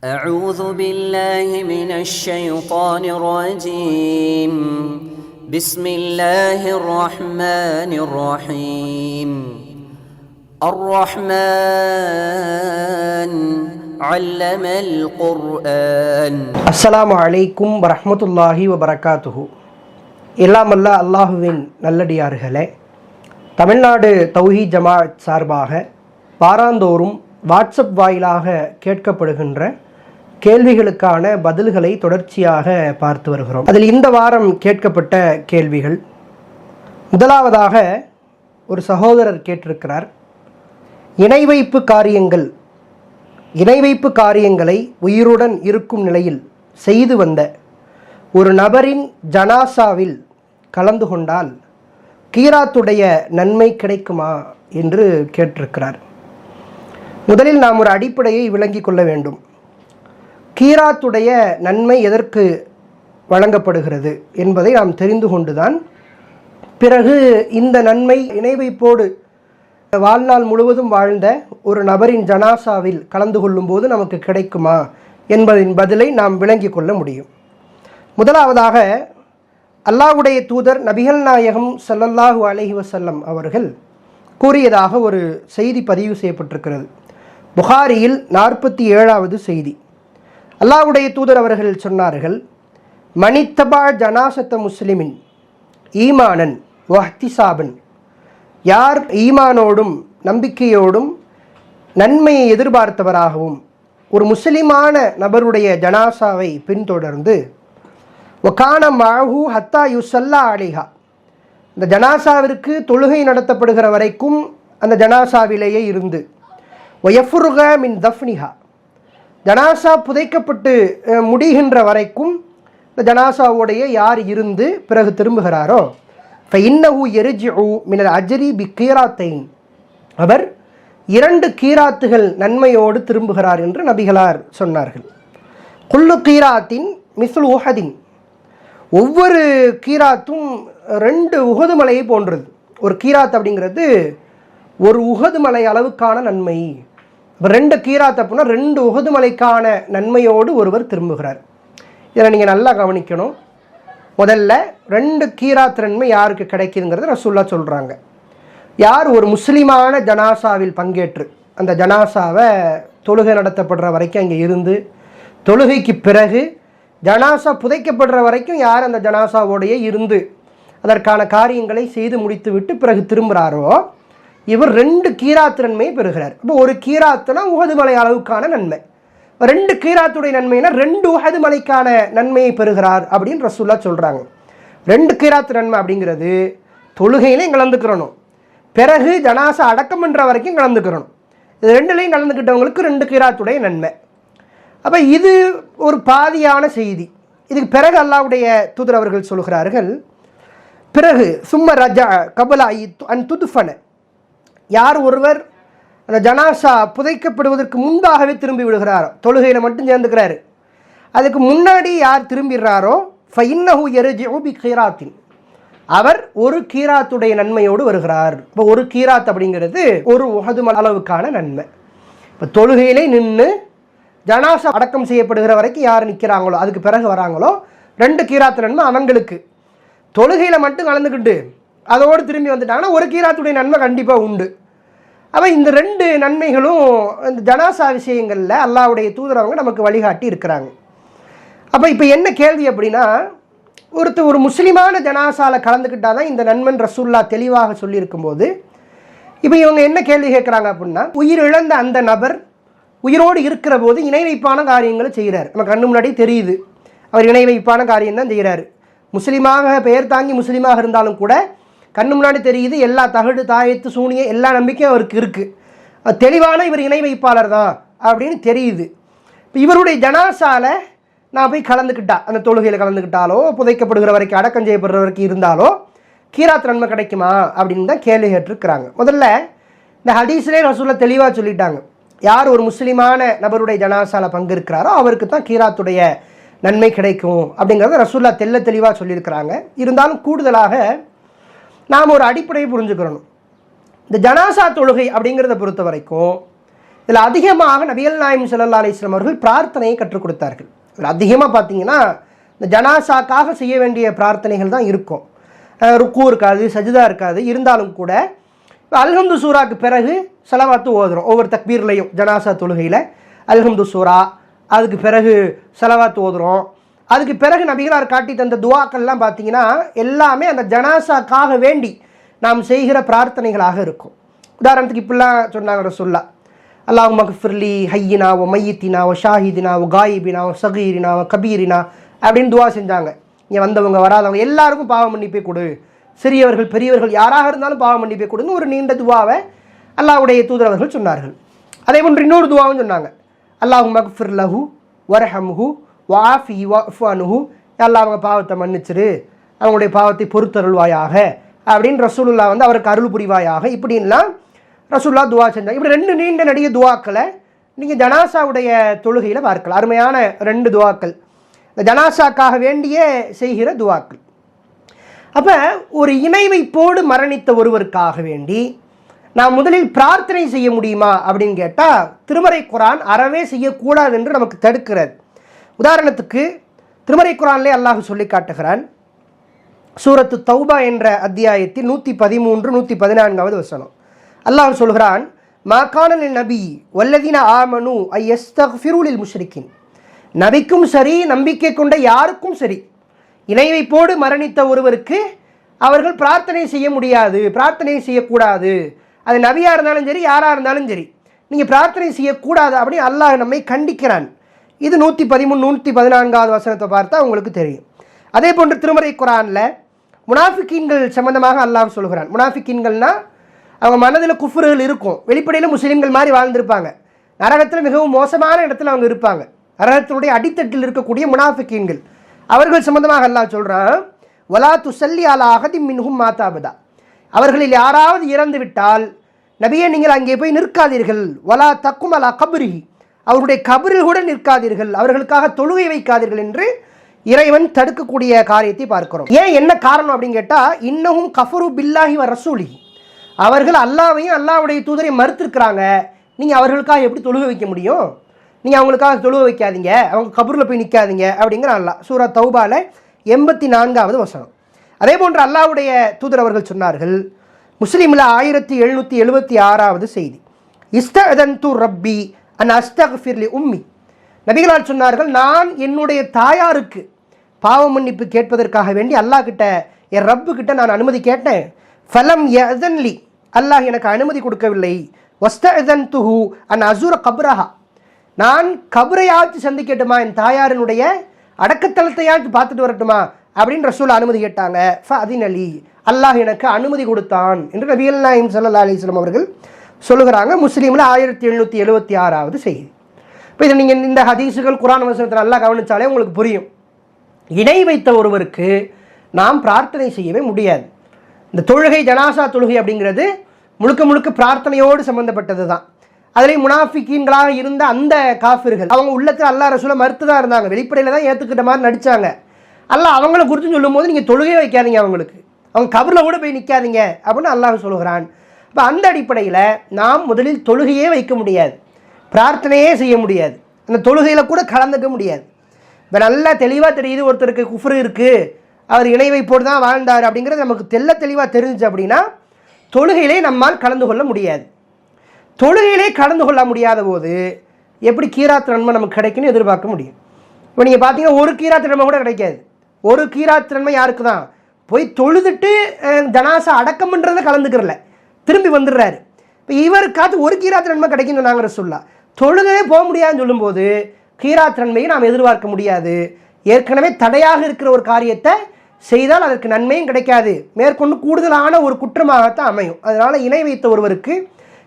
أعوذ بالله من الشيطان الرجيم بسم الله الرحمن الرحيم الرحمن علم القرآن. அஸ்ஸலாமு அலைக்கும் வரஹ்மத்துல்லாஹி வபரகாத்துஹு. எல்லாம் அல்லாஹுவின் நல்லடியார்களே, தமிழ்நாடு தௌஹீத் ஜமாஅத் சார்பாக வாராந்தோறும் வாட்ஸ்அப் வாயிலாக கேட்கப்படுகின்ற கேள்விகளுக்கான பதில்களை தொடர்ச்சியாக பார்த்து வருகிறோம். அதில் இந்த வாரம் கேட்கப்பட்ட கேள்விகள், முதலாவதாக ஒரு சகோதரர் கேட்டிருக்கிறார், இணை வைப்பு காரியங்களை உயிருடன் இருக்கும் நிலையில் செய்து வந்த ஒரு நபரின் ஜனாசாவில் கலந்து கொண்டால் கீராத்துடைய நன்மை கிடைக்குமா என்று கேட்டிருக்கிறார். முதலில் நாம் ஒரு அடிப்படையை விளங்கி கொள்ள வேண்டும். கீராத்துடைய நன்மை எதற்கு வழங்கப்படுகிறது என்பதை நாம் தெரிந்து கொண்டுதான் பிறகு இந்த நன்மை இணை வைப்போடு வாழ்நாள் முழுவதும் வாழ்ந்த ஒரு நபரின் ஜனாசாவில் கலந்து கொள்ளும்போது நமக்கு கிடைக்குமா என்பதின் பதிலை நாம் விளங்கி கொள்ள முடியும். முதலாவதாக அல்லாஹ்வுடைய தூதர் நபிகள் நாயகம் ஸல்லல்லாஹு அலைஹி வஸல்லம் அவர்கள் கூறியதாக ஒரு செய்தி பதிவு செய்யப்பட்டிருக்கிறது. புகாரியில் 47வது செய்தி. அல்லாஹ்வுடைய தூதர் அவர்கள் சொன்னார்கள், மனித்தபா ஜனாசத்த முஸ்லிமின் ஈமானன் வஹ்திசாபன், யார் ஈமானோடும் நம்பிக்கையோடும் நன்மையை எதிர்பார்த்தவராகவும் ஒரு முஸ்லிமான நபருடைய ஜனாசாவை பின்தொடர்ந்து வகான மஅஹு ஹத்தா யுஸல்லா அலைஹா, இந்த ஜனாசாவிற்கு தொழுகை நடத்தப்படுகிற வரைக்கும் அந்த ஜனாசாவிலேயே இருந்து வயஃபுர்க மின் தஃப்னிஹா, ஜனாசா புதைக்கப்பட்டு முடிகின்ற வரைக்கும் இந்த ஜனாசாவோடைய யார் இருந்து பிறகு திரும்புகிறாரோ ஃபஇன்னஹு யர்ஜிஉ மினல் அஜ்ரி பிகீராத்தைன், அவர் 2 கீராத்துகள் நன்மையோடு திரும்புகிறார் என்று நபிகளார் சொன்னார்கள். குல்லு கீராத்தின் மிஸ்லு உஹதின், ஒவ்வொரு கீராத்தும் 2 உஹது மலையை போன்றது. ஒரு கீராத் அப்படிங்கிறது ஒரு உஹது மலை அளவுக்கான நன்மை. 2 கீராத் அப்படின்னா 2 உஹது மலைக்கான நன்மையோடு ஒருவர் திரும்புகிறார். இதை நீங்கள் நல்லா கவனிக்கணும். முதல்ல 2 கீராத் நன்மை யாருக்கு கிடைக்குதுங்கிறது ரசூலுல்லாஹ் சொல்கிறாங்க. யார் ஒரு முஸ்லீமான ஜனாசாவில் பங்கேற்று அந்த ஜனாசாவை தொழுகை நடத்தப்படுற வரைக்கும் அங்கே இருந்து தொழுகைக்கு பிறகு ஜனாசா புதைக்கப்படுற வரைக்கும் யார் அந்த ஜனாசாவோடைய இருந்து அதற்கான காரியங்களை செய்து முடித்து விட்டு பிறகு திரும்புகிறாரோ இவர் 2 கீராத் நன்மையை பெறுகிறார். இப்போ ஒரு கீராத்துனா உஹது மலை அளவுக்கான நன்மை, 2 கீராத்துடைய நன்மைனா 2 உஹது மலைக்கான நன்மையை பெறுகிறார் அப்படின்னு ரசூலுல்லாஹ் சொல்கிறாங்க. 2 கீராத் நன்மை அப்படிங்கிறது தொழுகையிலையும் கலந்துக்கிறணும், பிறகு ஜனாசா அடக்கம் பண்ணுற வரைக்கும் கலந்துக்கிறணும். இது 2லையும் கலந்துக்கிட்டவங்களுக்கு 2 கீராத்துடைய நன்மை. அப்போ இது ஒரு பாதியான செய்தி. இதுக்கு பிறகு அல்லாஹ்வுடைய தூதர் அவர்கள் சொல்கிறார்கள், பிறகு சும்ம ரஜா கபலா அன் துதுஃபன, யார் ஒருவர் அந்த ஜனாசா புதைக்கப்படுவதற்கு முன்பாகவே திரும்பி விடுகிறாரோ, தொழுகையில் மட்டும் சேர்ந்துக்கிறாரு, அதுக்கு முன்னாடி யார் திரும்பிடுறாரோ ஃபஇன்னஹு யர்ஜிஉ பிகீராத்தின், அவர் ஒரு கீராத்துடைய நன்மையோடு வருகிறார். இப்போ ஒரு கீராத் அப்படிங்கிறது ஒரு உஹது அளவுக்கான நன்மை. இப்போ தொழுகையிலே நின்று ஜனாசா அடக்கம் செய்யப்படுகிற வரைக்கும் யார் நிற்கிறாங்களோ அதுக்கு பிறகு வராங்களோ 2 கீராத்து நன்மை அவங்களுக்கு. தொழுகையில் மட்டும் கலந்துக்கிட்டு அதோடு திரும்பி வந்துட்டாங்கன்னா ஒரு கீராத்துடைய நன்மை கண்டிப்பாக உண்டு. அப்போ இந்த 2 நன்மைகளும் இந்த ஜனாசா விஷயங்களில் அல்லாஹ்வுடைய தூதரவங்க நமக்கு வழிகாட்டி இருக்கிறாங்க. அப்போ இப்போ என்ன கேள்வி அப்படின்னா, ஒரு முஸ்லீமான ஜனாசாவில் கலந்துக்கிட்டால் தான் இந்த நன்மன் ரசூலுல்லாஹ் தெளிவாக சொல்லியிருக்கும்போது இப்போ இவங்க என்ன கேள்வி கேட்குறாங்க அப்படின்னா, உயிரிழந்த அந்த நபர் உயிரோடு இருக்கிற போது இணை வைப்பான காரியங்களை செய்கிறார், நம்ம கண்ணு முன்னாடி தெரியுது அவர் இணை வைப்பான காரியம் தான் செய்கிறார். முஸ்லீமாக பெயர் தாங்கி முஸ்லீமாக இருந்தாலும் கூட கண்ணு முன்னாடி தெரியுது எல்லா தகடு தாயத்து சூனிய எல்லா நம்பிக்கையும் அவருக்கு இருக்குது, தெளிவான இவர் இணை வைப்பாளர் தான் அப்படின்னு தெரியுது. இப்போ இவருடைய ஜனாசால நான் போய் கலந்துக்கிட்டா, அந்த தொழுகையில் கலந்துக்கிட்டாலோ புதைக்கப்படுகிற வரைக்கும் அடக்கம் செய்யப்படுற வரைக்கும் இருந்தாலோ கீராத் நன்மை கிடைக்குமா அப்படின்னு தான் கேள்வி கேட்டிருக்கிறாங்க. முதல்ல இந்த ஹதீஸ்லேயே ரசூலுல்லாஹ் தெளிவாக சொல்லிட்டாங்க, யார் ஒரு முஸ்லீமான நபருடைய ஜனாசால பங்கேற்கிறாரோ அவருக்கு தான் கீராத்துடைய நன்மை கிடைக்கும் அப்படிங்கிறத ரசூலுல்லாஹ் தெளிவாக சொல்லியிருக்கிறாங்க. இருந்தாலும் கூடுதலாக நாம் ஒரு அடிப்படையை புரிஞ்சுக்கிறணும். இந்த ஜனாசா தொழுகை அப்படிங்கிறத பொறுத்த வரைக்கும் இதில் அதிகமாக நபிகள் நாயகம் ஸல்லல்லாஹு அலைஹி வஸல்லம் அவர்கள் பிரார்த்தனையை கற்றுக் கொடுத்தார்கள். இதில் அதிகமாக பார்த்தீங்கன்னா இந்த ஜனாசாக்காக செய்ய வேண்டிய பிரார்த்தனைகள் தான் இருக்கும். ருக்கு இருக்காது, சஜிதா இருக்காது. இருந்தாலும் கூட அல்ஹம்து சூராக்கு பிறகு ஸலவாத்து ஓதுறோம் ஒவ்வொரு தக்பீர்லையும். ஜனாசா தொழுகையில் அல்ஹம்து சூரா, அதுக்கு பிறகு ஸலவாத்து ஓதுறோம். அதுக்கு பிறகு நபிகளார் காட்டி தந்த துவாக்கள்லாம் பார்த்தீங்கன்னா எல்லாமே அந்த ஜனாசாக்காக வேண்டி நாம் செய்கிற பிரார்த்தனைகளாக இருக்கும். உதாரணத்துக்கு இப்படிலாம் சொன்னாங்க ரசூலுல்லாஹ், அல்லாஹும்ம ஃபிர்லி ஹய்யினா வ மையித்தினா வ ஷாஹிதினா வ காயிபினா வ சகீரினா வ கபீரினா அப்படின்னு துவா செஞ்சாங்க. இங்கே வந்தவங்க வராதவங்க எல்லாருக்கும் பாவ மன்னிப்பை கொடு, சிறியவர்கள் பெரியவர்கள் யாராக இருந்தாலும் பாவ மன்னிப்பை கொடுன்னு ஒரு நீண்ட துவாவை அல்லாஹ்வுடைய தூதர் அவர்கள் சொன்னார்கள். அதே போன்று இன்னொரு துவாவும் சொன்னாங்க, அல்லாஹும்ம ஃபிர் லஹு வர்ஹம்ஹு வஆஃபி வஃபு அன்ஹு, அல்லாஹ் அவங்க பாவத்தை மன்னிச்சிரு, அவங்களுடைய பாவத்தை பொறுத்தருள்வாயாக அப்படின்னு ரசூலுல்லாஹ் வந்து அவருக்கு அருள் புரிவாயாக, இப்படின்லாம் ரசூலுல்லாஹ் துவா செஞ்சாங்க. இப்படி ரெண்டு நீண்ட நடிக துவாக்களை நீங்கள் ஜனாசாவுடைய தொழுகையில் பார்க்கலாம். அருமையான ரெண்டு துவாக்கள், இந்த ஜனாசாக்காக வேண்டிய செய்கிற துவாக்கள். அப்போ ஒரு இணை வைப்போடு மரணித்த ஒருவருக்காக வேண்டி நான் முதலில் பிரார்த்தனை செய்ய முடியுமா அப்படின்னு கேட்டால் திருமறை குர்ஆன் அறவே செய்யக்கூடாது என்று நமக்கு தடுக்கிறது. உதாரணத்துக்கு திருமறை குர்ஆனிலே அல்லாஹ் சொல்லி காட்டுகிறான். சூரத்து தௌபா என்ற அத்தியாயத்தில் 113, 114வது வசனம் அல்லாஹ் சொல்கிறான், மா கான லின் நபி வல்லதீன ஆமனு அய்யஸ்தக்ஃபிரு லில் முஷ்ரிக்கின், நபிக்கும் சரி நம்பிக்கை கொண்ட யாருக்கும் சரி இணை வைப்போடு மரணித்த ஒருவருக்கு அவர்கள் பிரார்த்தனை செய்ய முடியாது, பிரார்த்தனை செய்யக்கூடாது. அது நபியாக இருந்தாலும் சரி யாராக இருந்தாலும் சரி நீங்கள் பிரார்த்தனை செய்யக்கூடாது அப்படின்னு அல்லாஹ் நம்மை கண்டிக்கிறான். இது 113, 114வது வசனத்தை பார்த்தா உங்களுக்கு தெரியும். அதே போன்று திருமறை குர்ஆனில் முனாஃபிக்கீன்கள் சம்பந்தமாக அல்லாஹ் சொல்கிறான். முனாஃபிக்கீன்கள்னா அவங்க மனதில் குஃப்ருகள் இருக்கும், வெளிப்படையில் முஸ்லீம்கள் மாதிரி வாழ்ந்திருப்பாங்க, நரகத்தில் மிகவும் மோசமான இடத்துல அவங்க இருப்பாங்க. நரகத்தினுடைய அடித்தட்டில் இருக்கக்கூடிய முனாஃபிக்கீன்கள், அவர்கள் சம்பந்தமாக அல்லாஹ் சொல்கிறான், வலா துஸல்லி அலா அஹதின் மின்ஹும் மாதா அபதா, அவர்களில் யாராவது இறந்து விட்டால் நபியே நீங்கள் அங்கே போய் நிற்காதீர்கள். வலா தக்கும் அலா கப்ரிஹி, அவருடைய கபரில் கூட நிற்காதீர்கள், அவர்களுக்காக தொழுகை வைக்காதீர்கள் என்று இறைவன் தடுக்கக்கூடிய காரியத்தை பார்க்கிறோம். ஏன், என்ன காரணம் அப்படின்னு கேட்டால், இன்னமும் கஃபரு பில்லாஹி வ ரசூலிஹி, அவர்கள் அல்லாஹ்வையும் அல்லாஹ்வுடைய தூதரையும் மறுத்திருக்கிறாங்க. நீங்கள் அவர்களுக்காக எப்படி தொழுகை வைக்க முடியும்? நீங்கள் அவங்களுக்காக தொழுகை வைக்காதீங்க, அவங்க கபூரில் போய் நிற்காதீங்க அப்படிங்கிற அல்லாஹ் சூரா தௌபால 84வது வசனம். அதே போன்று அல்லாஹ்வுடைய தூதர் அவர்கள் சொன்னார்கள், முஸ்லீமில் 1776வது செய்தி, இஸ்தஅதன்து ரப்பி அன் அஸ்தக்ஃபிர் லி உம்மி, நபிகளார் சொன்னார்கள், நான் என்னுடைய தாயாருக்கு பாவ மன்னிப்பு கேட்பதற்காக வேண்டி அல்லாஹ் கிட்ட, என் ரப்பு கிட்ட நான் அனுமதி கேட்டேன். ஃபலம் யஅதன்லி, அல்லாஹ் எனக்கு அனுமதி கொடுக்கவில்லை. வஸ்தஅதன்துஹு அன் அஸூர கப்ரஹா, நான் கபரையாச்சு சந்திக்கட்டுமா, என் தாயாரினுடைய அடக்கத்தலத்தையாச்சு பார்த்துட்டு வரட்டுமா அப்படின்னு ரசூல் அனுமதி கேட்டாங்க. ஃபஅதினலி, அல்லாஹ் எனக்கு அனுமதி கொடுத்தான் என்று நபிகள் நாயகம் ஸல்லல்லாஹு அலைஹி வஸல்லம் அவர்கள் சொல்லுகிறாங்க. முஸ்லீமில் 1776வது செய்தி. இப்போ இதை நீங்கள் இந்த ஹதீஸுகள் குர்ஆன் வசனத்தை நல்லா கவனித்தாலே உங்களுக்கு புரியும். இணை வைத்த ஒருவருக்கு நாம் பிரார்த்தனை செய்யவே முடியாது. இந்த தொழுகை, ஜனாசா தொழுகை அப்படிங்கிறது முழுக்க முழுக்க பிரார்த்தனையோடு சம்பந்தப்பட்டது தான். அதில் முனாஃபிக்கீன்களாக இருந்த அந்த காஃபிர்கள் அவங்க உள்ளத்தில் அல்லாஹ் ரசூலை மறுத்து தான் இருந்தாங்க, வெளிப்படையில் தான் ஏற்றுக்கிட்ட மாதிரி நடித்தாங்க. அல்லாஹ் அவங்கள குறித்து சொல்லும் போது நீங்கள் தொழுகையே வைக்காதீங்க, அவங்களுக்கு அவங்க கபரில் கூட போய் நிற்காதீங்க அப்படின்னு அல்லாஹ் சொல்கிறான். இப்போ அந்த அடிப்படையில் நாம் முதலில் தொழுகையே வைக்க முடியாது, பிரார்த்தனையே செய்ய முடியாது, அந்த தொழுகையில் கூட கலந்துக்க முடியாது. இப்போ நல்லா தெளிவாக தெரியுது ஒருத்தருக்கு குஃப்ரு இருக்குது, அவர் இணை வைப்போடு தான் வாழ்ந்தார் அப்படிங்கிறது நமக்கு தெளிவாக தெரிஞ்சிச்சு அப்படின்னா தொழுகையிலே நம்மால் கலந்து கொள்ள முடியாது. தொழுகையிலே கலந்து கொள்ள முடியாத போது எப்படி கீராத் நன்மை நமக்கு கிடைக்குன்னு எதிர்பார்க்க முடியும்? இப்போ நீங்கள் பார்த்தீங்கன்னா ஒரு கீராத் நன்மை கூட கிடைக்காது. ஒரு கீராத் நன்மை யாருக்கு தான், போய் தொழுதுட்டு ஜனாசா அடக்கம் பண்ணுறதை கலந்துக்கிறல, திரும்பி வந்துடுறாரு. இப்போ இவருக்காச்சும் ஒரு கீராத் நன்மை கிடைக்குன்னு சொன்னாங்க ரசூலுல்லாஹ். தொழுகையே போக முடியாதுன்னு சொல்லும்போது கீராத் நன்மையை நாம் எதிர்பார்க்க முடியாது. ஏற்கனவே தடையாக இருக்கிற ஒரு காரியத்தை செய்தால் அதற்கு நன்மையும் கிடைக்காது, மேற்கொண்டு கூடுதலான ஒரு குற்றமாகத்தான் அமையும். அதனால் இணை வைத்த ஒருவருக்கு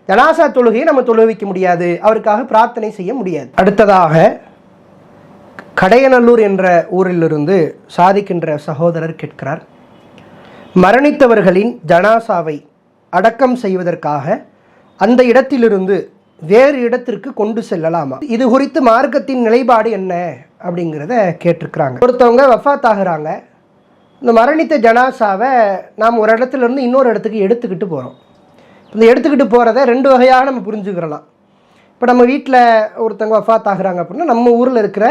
ஜனாசா தொழுகையை நம்ம தொழுக வைக்க முடியாது, அவருக்காக பிரார்த்தனை செய்ய முடியாது. அடுத்ததாக கடையநல்லூர் என்ற ஊரிலிருந்து சாதிக்கின்ற சகோதரர் கேட்கிறார், மரணித்தவர்களின் ஜனாசாவை அடக்கம் செய்வதற்காக அந்த இடத்திலிருந்து வேறு இடத்திற்கு கொண்டு செல்லலாமா? இது குறித்து மார்க்கத்தின் நிலைப்பாடு என்ன அப்படிங்கிறத கேட்டிருக்கிறாங்க. ஒருத்தவங்க வஃபாத் ஆகுறாங்க, இந்த மரணித்த ஜனாசாவை நாம் ஒரு இடத்துலேருந்து இன்னொரு இடத்துக்கு எடுத்துக்கிட்டு போகிறோம். இந்த எடுத்துக்கிட்டு போகிறத ரெண்டு வகையாக நம்ம புரிஞ்சுக்கிறலாம். இப்போ நம்ம வீட்டில் ஒருத்தவங்க வஃபாத் ஆகுறாங்க அப்படின்னா நம்ம ஊரில் இருக்கிற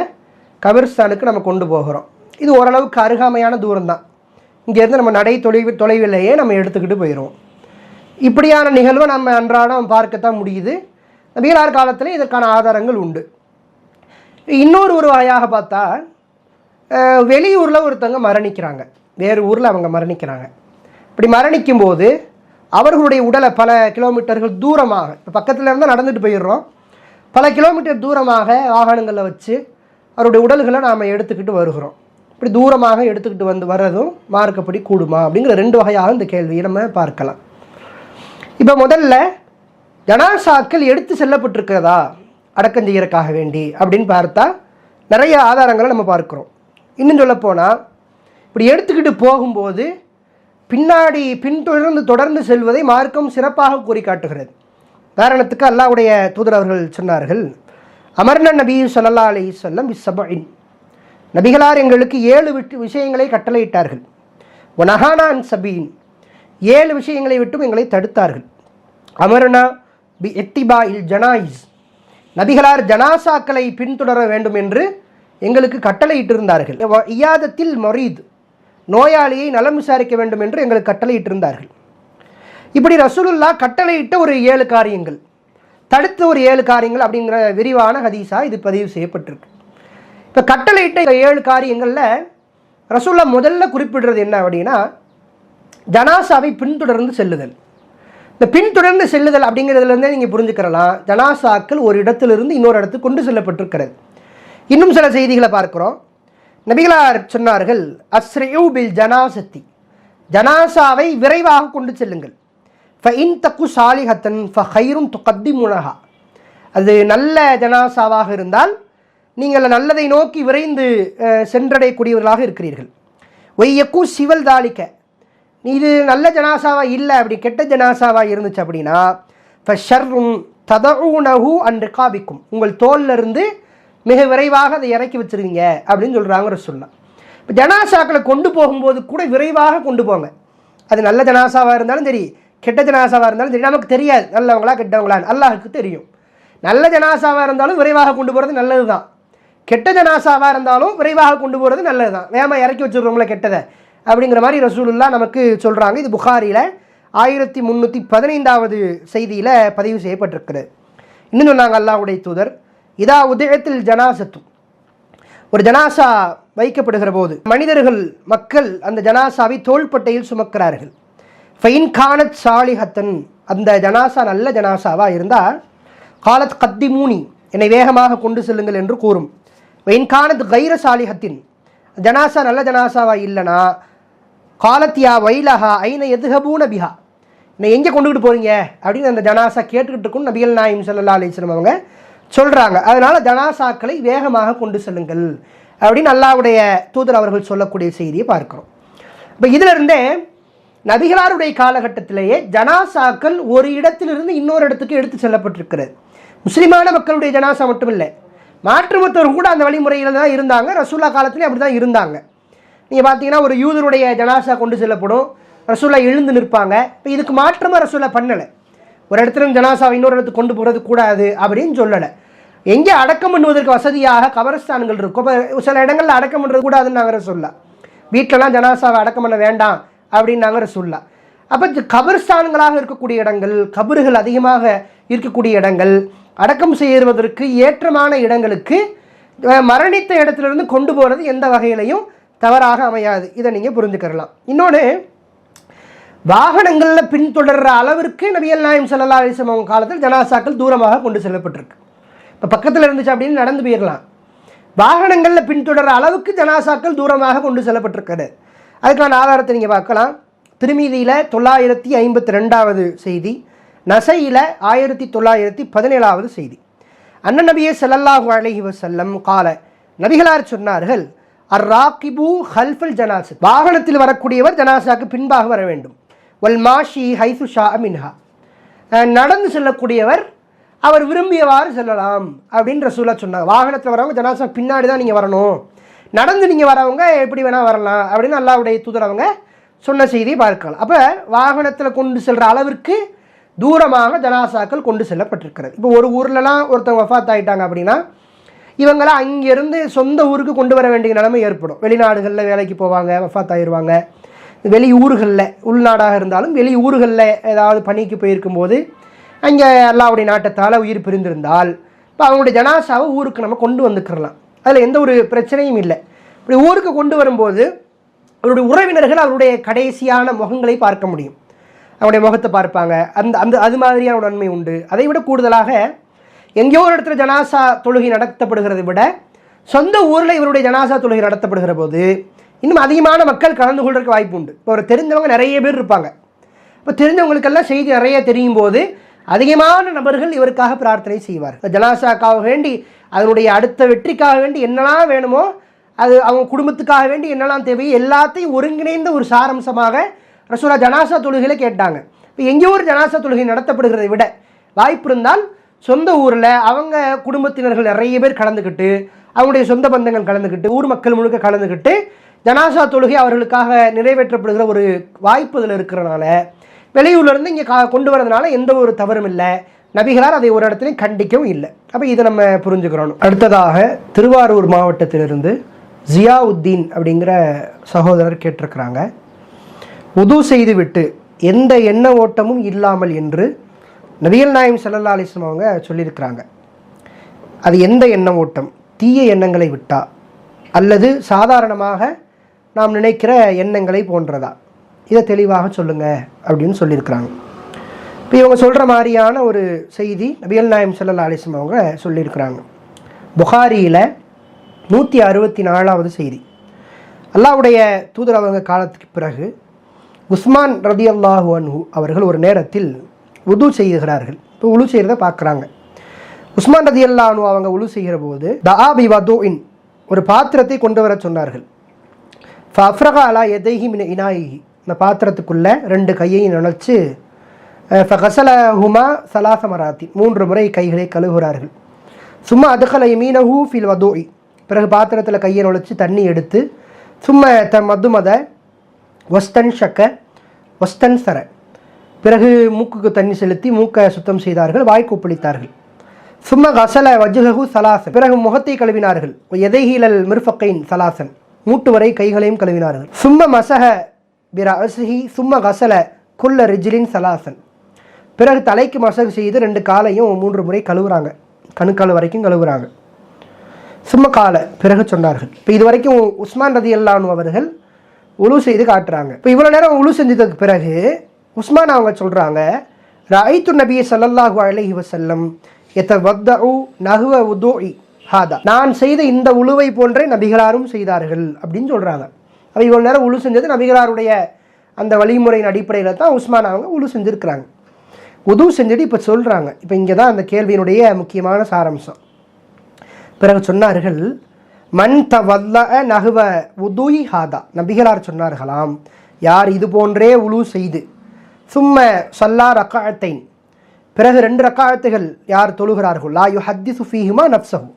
கபிரிஸ்தானுக்கு நம்ம கொண்டு போகிறோம். இது ஓரளவுக்கு அருகாமையான தூரம் தான். இங்கேருந்து நம்ம தொலைவிலேயே நம்ம எடுத்துக்கிட்டு போயிடுவோம். இப்படியான நிகழ்வை நம்ம அன்றாடம் பார்க்கத்தான் முடியுது. நபிகளார் காலத்தில் இதற்கான ஆதாரங்கள் உண்டு. இன்னொரு வகையாக பார்த்தா, வெளியூரில் ஒருத்தவங்க மரணிக்கிறாங்க, வேறு ஊரில் அவங்க மரணிக்கிறாங்க. இப்படி மரணிக்கும்போது அவர்களுடைய உடலை பல கிலோமீட்டர்கள் தூரமாக, இப்போ பக்கத்தில் இருந்தால் நடந்துட்டு போயிடுறோம், பல கிலோமீட்டர் தூரமாக வாகனங்களில் வச்சு அவருடைய உடல்களை நாம் எடுத்துக்கிட்டு வருகிறோம். இப்படி தூரமாக எடுத்துக்கிட்டு வர்றதும் மார்க்கப்படி கூடுமா அப்படிங்கிற 2 வகையாக இந்த கேள்வியை நம்ம பார்க்கலாம். இப்போ முதல்ல ஜனாசாக்கள் எடுத்து செல்லப்பட்டிருக்கிறதா அடக்கம் செய்யறதுக்காக வேண்டி அப்படின்னு பார்த்தா நிறைய ஆதாரங்களை நம்ம பார்க்குறோம். இன்னும் சொல்லப்போனால் இப்படி எடுத்துக்கிட்டு போகும்போது பின்னாடி தொடர்ந்து செல்வதை மார்க்கம் சிறப்பாக கூறி காட்டுகிறது. உதாரணத்துக்கு அல்லாஹ்வுடைய தூதர் அவர்கள் சொன்னார்கள், அமர்ன நபி ஸல்லல்லாஹு அலைஹி வஸல்லம் பிஸ்ஸபஇன், நபிகளார் எங்களுக்கு 7 விஷயங்களை கட்டளையிட்டார்கள். வனஹானா அன் சபீன், 7 விஷயங்களை விட்டும் எங்களை தடுத்தார்கள். அமர்னா பி இத்திபாஇல் ஜனாயிஸ், நபிகளார் ஜனாசாக்களை பின்தொடர வேண்டும் என்று எங்களுக்கு கட்டளையிட்டிருந்தார்கள். இயாதத்தில் மரீத், நோயாளியை நலம் விசாரிக்க வேண்டும் என்று எங்களுக்கு கட்டளையிட்டிருந்தார்கள். இப்படி ரசூலுல்லாஹ் கட்டளையிட்ட ஒரு 7 காரியங்கள், தடுத்த ஒரு 7 காரியங்கள் அப்படிங்கிற விரிவான ஹதீஸா இது பதிவு செய்யப்பட்டிருக்கு. இப்போ கட்டளையிட்ட 7 காரியங்களில் ரசூலுல்லாஹ் முதல்ல குறிப்பிடுறது என்ன அப்படின்னா, ஜனாசாவை பின்தொடர்ந்து செல்லுதல். இந்த பின்தொடர்ந்து செல்லுதல் அப்படிங்கிறதுலேருந்தே நீங்கள் புரிஞ்சுக்கிறலாம், ஜனாசாக்கள் ஒரு இடத்திலிருந்து இன்னொரு இடத்துக்கு கொண்டு செல்லப்பட்டிருக்கிறது. இன்னும் சில செய்திகளை பார்க்குறோம். நபிகளார் சொன்னார்கள், அஸ்ரியூ பில் ஜனாசத்தி, ஜனாசாவை விரைவாக கொண்டு செல்லுங்கள். ஃபஇன் தக்கு சாலிஹத்தன் ஃபஹைரும் துகத்திமுனஹா, அது நல்ல ஜனாசாவாக இருந்தால் நீங்கள் நல்லதை நோக்கி விரைந்து சென்றடையக்கூடியவர்களாக இருக்கிறீர்கள். ஒய்யக்கு சிவல் தாலிக்க, இது நல்ல ஜனாசாவா இல்லை, அப்படி கெட்ட ஜனாசாவா இருந்துச்சு அப்படின்னா ஃபஷர்ரும் ததஊனஹு அன் ரிகாபிக்கும், உங்கள் தோல்லிருந்து மிக விரைவாக அதை இறக்கி வச்சுருவீங்க அப்படின்னு சொல்கிறாங்க ரசூலுல்லாஹ். இப்போ ஜனாசாக்களை கொண்டு போகும்போது கூட விரைவாக கொண்டு போங்க. அது நல்ல ஜனாசாவாக இருந்தாலும் சரி, கெட்ட ஜனாசாவாக இருந்தாலும் சரி, நமக்கு தெரியாது நல்லவங்களா கெட்டவங்களான்னு, அல்லாஹுக்கு தெரியும். நல்ல ஜனாசாவாக இருந்தாலும் விரைவாக கொண்டு போகிறது நல்லது தான், கெட்ட ஜனாசாவாக இருந்தாலும் விரைவாக கொண்டு போகிறது நல்லது தான். வேகமாக இறக்கி வச்சுருவங்கள கெட்டதை அப்படிங்கிற மாதிரி ரசூலுல்லாஹ் நமக்கு சொல்கிறாங்க. இது புகாரியில் 1315வது செய்தியில் பதிவு செய்யப்பட்டிருக்கிறது. இன்னும் சொன்னாங்க அல்லாஹ்வுடைய தூதர், இதா உதயத்தில் ஜனாசத்து, ஒரு ஜனாசா வைக்கப்படுகிற போது மக்கள் அந்த ஜனாசாவை தோள்பட்டையில் சுமக்கிறார்கள். ஃபைன் கானத் சாலிஹத்தன், அந்த ஜனாசா நல்ல ஜனாசாவாக இருந்தால் காலத் கத்திமூனி, என்னை வேகமாக கொண்டு செல்லுங்கள் என்று கூறும். ஃபைன் கானத் கைர சாலிஹத்தின், ஜனாசா நல்ல ஜனாசாவாக இல்லைனா காலத்தியா வைலஹா ஐன எதுஹபூன பிஹா, என்னை எங்கே கொண்டுக்கிட்டு போகிறீங்க அப்படின்னு அந்த ஜனாசா கேட்டுக்கிட்டு இருக்கும் நபிகள் நாயகம் ஸல்லல்லாஹு அலைஹி வஸல்லம் அவங்க சொல்கிறாங்க. அதனால் ஜனாசாக்களை வேகமாக கொண்டு செல்லுங்கள் அப்படின்னு அல்லாஹ்வுடைய தூதர் அவர்கள் சொல்லக்கூடிய செய்தியை பார்க்குறோம். இப்போ இதிலிருந்தே நபிகளாருடைய காலகட்டத்திலேயே ஜனாசாக்கள் ஒரு இடத்திலிருந்து இன்னொரு இடத்துக்கு எடுத்து செல்லப்பட்டிருக்கிறது. முஸ்லிமான மக்களுடைய ஜனாசா மட்டும் இல்லை, மாற்று மற்றவர்கள் கூட அந்த வழிமுறையில் தான் இருந்தாங்க. ரசூலுல்லாஹ் காலத்திலே அப்படி தான் இருந்தாங்க. நீங்கள் பார்த்தீங்கன்னா ஒரு யூதருடைய ஜனாசா கொண்டு செல்லப்படும், ரசூலுல்லாஹ் எழுந்து நிற்பாங்க. இப்போ இதுக்கு மாற்றமாக ரசூலுல்லாஹ் பண்ணலை, ஒரு இடத்துல ஜனாசாவை இன்னொரு இடத்துக்கு கொண்டு போகிறது கூடாது அப்படின்னு சொல்லலை. எங்கே அடக்கம் பண்ணுவதற்கு வசதியாக கபரஸ்தான்கள் இருக்கும், இப்போ சில இடங்களில் அடக்கம் பண்ணுறது கூடாதுன்னு நாங்கள் ரசூலுல்லாஹ், வீட்டிலலாம் ஜனாசாவை அடக்கம் பண்ண வேண்டாம் அப்படின்னு நாங்கள் ரசூலுல்லாஹ். அப்போ கபரஸ்தான்களாக இருக்கக்கூடிய இடங்கள், கபறுகள் அதிகமாக இருக்கக்கூடிய இடங்கள், அடக்கம் செய்வதற்கு ஏற்றமான இடங்களுக்கு மரணித்த இடத்துலேருந்து கொண்டு போகிறது எந்த வகையிலையும் தவறாக அமையாது. இதை நீங்கள் புரிஞ்சுக்கிறலாம். இன்னொன்று, வாகனங்களில் பின்தொடர்கிற அளவிற்கு நபிகள் நாயகம் ஸல்லல்லாஹு அலைஹி வஸல்லம் காலத்தில் ஜனாசாக்கள் தூரமாக கொண்டு செல்லப்பட்டிருக்கு. இப்போ பக்கத்தில் இருந்துச்சு அப்படின்னு நடந்து போயிடலாம். வாகனங்களில் பின்தொடர்கிற அளவுக்கு ஜனாசாக்கள் தூரமாக கொண்டு செல்லப்பட்டிருக்கிறது. அதுக்கான ஆதாரத்தை நீங்கள் பார்க்கலாம். திருமீதியில் 952வது செய்தி, நசையில் 1917வது செய்தி. அண்ணன் நபியே ஸல்லல்லாஹு அலைஹி வஸல்லம் கால, நபிகளார் சொன்னார்கள், அர்ராகிபு ஹல்ஃபல் ஜனாசத், வாகனத்தில் வரக்கூடியவர் ஜனாசாக்கு பின்பாக வர வேண்டும். வல் மாஷி ஹைசு ஷா மின்ஹா, நடந்து செல்லக்கூடியவர் அவர் விரும்பியவாறு செல்லலாம் அப்படின்னு ரசூலுல்லாஹ் சொன்னாங்க. வாகனத்தில் வரவங்க ஜனாசா பின்னாடி தான் நீங்கள் வரணும், நடந்து நீங்கள் வரவங்க எப்படி வேணால் வரலாம் அப்படின்னு அல்லாஹ்வுடைய தூதர் அவங்க சொன்ன செய்தியை பார்க்கலாம். அப்போ வாகனத்தில் கொண்டு செல்கிற அளவிற்கு தூரமாக ஜனாசாக்கள் கொண்டு செல்லப்பட்டிருக்கிறது. இப்போ ஒரு ஊர்லலாம் ஒருத்தவங்க வஃபாத் ஆகிட்டாங்க அப்படின்னா இவங்களாம் அங்கேருந்து சொந்த ஊருக்கு கொண்டு வர வேண்டிய நிலைமை ஏற்படும். வெளிநாடுகளில் வேலைக்கு போவாங்க, வஃபாத் ஆகிடுவாங்க. வெளி ஊர்களில், உள்நாடாக இருந்தாலும் வெளி ஊர்களில் ஏதாவது பணிக்கு போயிருக்கும்போது அங்கே அல்லாஹ்வுடைய நாட்டத்தால் உயிர் பிரிந்திருந்தால் இப்போ அவங்களுடைய ஜனாசாவை ஊருக்கு நம்ம கொண்டு வந்துக்கிறலாம். அதில் எந்த ஒரு பிரச்சனையும் இல்லை. இப்படி ஊருக்கு கொண்டு வரும்போது அவருடைய உறவினர்கள் அவருடைய கடைசியான முகங்களை பார்க்க முடியும். அவருடைய முகத்தை பார்ப்பாங்க. அது மாதிரியான ஒரு நன்மை உண்டு. அதை விட கூடுதலாக எங்கேயோ ஒரு இடத்துல ஜனாசா தொழுகை நடத்தப்படுகிறதை விட சொந்த ஊரில் இவருடைய ஜனாசா தொழுகை நடத்தப்படுகிற போது இன்னும் அதிகமான மக்கள் கலந்து கொள்றதுக்கு வாய்ப்பு உண்டு. இப்போ ஒரு தெரிஞ்சவங்க நிறைய பேர் இருப்பாங்க. இப்போ தெரிஞ்சவங்களுக்கெல்லாம் செய்தி நிறைய தெரியும் போது அதிகமான நபர்கள் இவருக்காக பிரார்த்தனை செய்வார். ஜனாசாக்காக வேண்டி, அதனுடைய அடுத்த வெற்றிக்காக வேண்டி என்னெல்லாம் வேணுமோ, அது அவங்க குடும்பத்துக்காக வேண்டி என்னெல்லாம் தேவையோ எல்லாத்தையும் ஒருங்கிணைந்த ஒரு சாரம்சமாக ரசூலா ஜனாசா தொழுகையில கேட்டாங்க. இப்போ எங்கேயோ ஒரு ஜனாசா தொழுகை நடத்தப்படுகிறதை விட வாய்ப்பு இருந்தால் சொந்த ஊரில் அவங்க குடும்பத்தினர்கள் நிறைய பேர் கலந்துக்கிட்டு, அவங்களுடைய சொந்த பந்தங்கள் கலந்துக்கிட்டு, ஊர் மக்கள் முழுக்க கலந்துக்கிட்டு ஜனாசா தொழுகை அவர்களுக்காக நிறைவேற்றப்படுகிற ஒரு வாய்ப்பு இதில் இருக்கிறனால வெளியூர்லேருந்து இங்கே கொண்டு வரதுனால எந்த ஒரு தவறும் இல்லை. நபிகளார் அதை ஒரு இடத்துலையும் கண்டிக்கவும் இல்லை. அப்போ இதை நம்ம புரிஞ்சுக்கிறோம். அடுத்ததாக திருவாரூர் மாவட்டத்திலிருந்து ஜியாவுத்தீன் அப்படிங்கிற சகோதரர் கேட்டிருக்கிறாங்க. உது செய்து விட்டு எந்த எண்ண ஓட்டமும் இல்லாமல் என்று நபிகள் நாயகம் ஸல்லல்லாஹு அலைஹி வஸல்லம் அவங்க சொல்லியிருக்கிறாங்க. அது எந்த எண்ண ஓட்டம்? தீய எண்ணங்களை விட்டா அல்லது சாதாரணமாக நாம் நினைக்கிற எண்ணங்களை போன்றதா? இதை தெளிவாக சொல்லுங்கள் அப்படின்னு சொல்லியிருக்கிறாங்க. இப்போ இவங்க சொல்கிற மாதிரியான ஒரு செய்தி நபிகள் நாயகம் ஸல்லல்லாஹு அலைஹி வஸல்லம் அவங்க சொல்லியிருக்கிறாங்க. புகாரியில் 164வது செய்தி. அல்லாஹ்வுடைய தூதர் அவங்க காலத்துக்கு பிறகு உஸ்மான் ரலியல்லாஹு அன்ஹு அவர்கள் ஒரு நேரத்தில் உது செய்கிறார்கள். இப்போ உழு செய்கிறத பார்க்குறாங்க. உஸ்மான் ரலியல்லாஹு அன்ஹு அவங்க உழு செய்கிற போது தஆபி வதுஇன் ஒரு பாத்திரத்தை கொண்டு வர சொன்னார்கள். ஃபஅஃப்ரகா அலா யதைஹி மின் இனாயிஹி அந்த பாத்திரத்துக்குள்ளே 2 கையையும் நுழைச்சு ஃபகஸலஹுமா ஸலாஸ மராத்தின் 3 முறை கைகளை கழுவுகிறார்கள். சும்மா அதுகல யமீனஹு ஃபில் வதுஇ பிறகு பாத்திரத்தில் கையை நுழைச்சி தண்ணி எடுத்து சும்மா மதுமத வஸ்தன் ஷக்க வஸ்தன் சர பிறகு மூக்குக்கு தண்ணி செலுத்தி மூக்கை சுத்தம் செய்தார்கள், வாய் கொப்பளித்தார்கள். சும்மா கசல வஜ்ஹு சலாசன் பிறகு முகத்தை கழுவினார்கள். எதைஹீலல் மிர்ஃபக்கைன் சலாசன் மூட்டு வரை கைகளையும் கழுவினார்கள். சும்ம மசஹ பிரஅஸிஹி சும்ம கசல குல்ல ரிஜ்லின் சலாசன் பிறகு தலைக்கு மசகு செய்து 2 காலையும் 3 முறை கழுவுறாங்க, கணுக்கால் வரைக்கும் கழுவுறாங்க. சும்ம கால பிறகு சொன்னார்கள். இப்போ இது வரைக்கும் உஸ்மான் ரலியல்லாஹு அன்ஹு அவர்கள் உழு செய்து காட்டுறாங்க. இப்போ இவ்வளோ நேரம் உழு செஞ்சதுக்கு பிறகு உஸ்மான் அவங்க சொல்கிறாங்க, ரஅய்து நபிய ஸல்லல்லாஹு அலைஹி வஸல்லம் யதவத்தஉ நஹ்வ வுதுஇ ஹாதா நான் செய்த இந்த உழுவை போன்றே நபிகளாரும் செய்தார்கள் அப்படின்னு சொல்கிறாங்க. அப்போ இவ்வளோ நேரம் உழு செஞ்சது நபிகளாருடைய அந்த வழிமுறையின் அடிப்படையில் தான் உஸ்மான் அவங்க உழு செஞ்சுருக்கிறாங்க. உது செஞ்சுட்டு இப்போ சொல்கிறாங்க. இப்போ இங்கே தான் அந்த கேள்வியினுடைய முக்கியமான சாரம்சம். பிறகு சொன்னார்கள், மன் தவல்ல நஹ்வ வுதுஇ ஹாதா நபிகளார் சொன்னார்களாம், யார் இது போன்றே உழு செய்து சும்ம ஸல்லா ரக்அத்தைன் பிறகு 2 ரக்காத்துகள் யார் தொழுகிறார்கள், லா யுஹத்திஸு ஃபீஹிமா நஃப்ஸஹு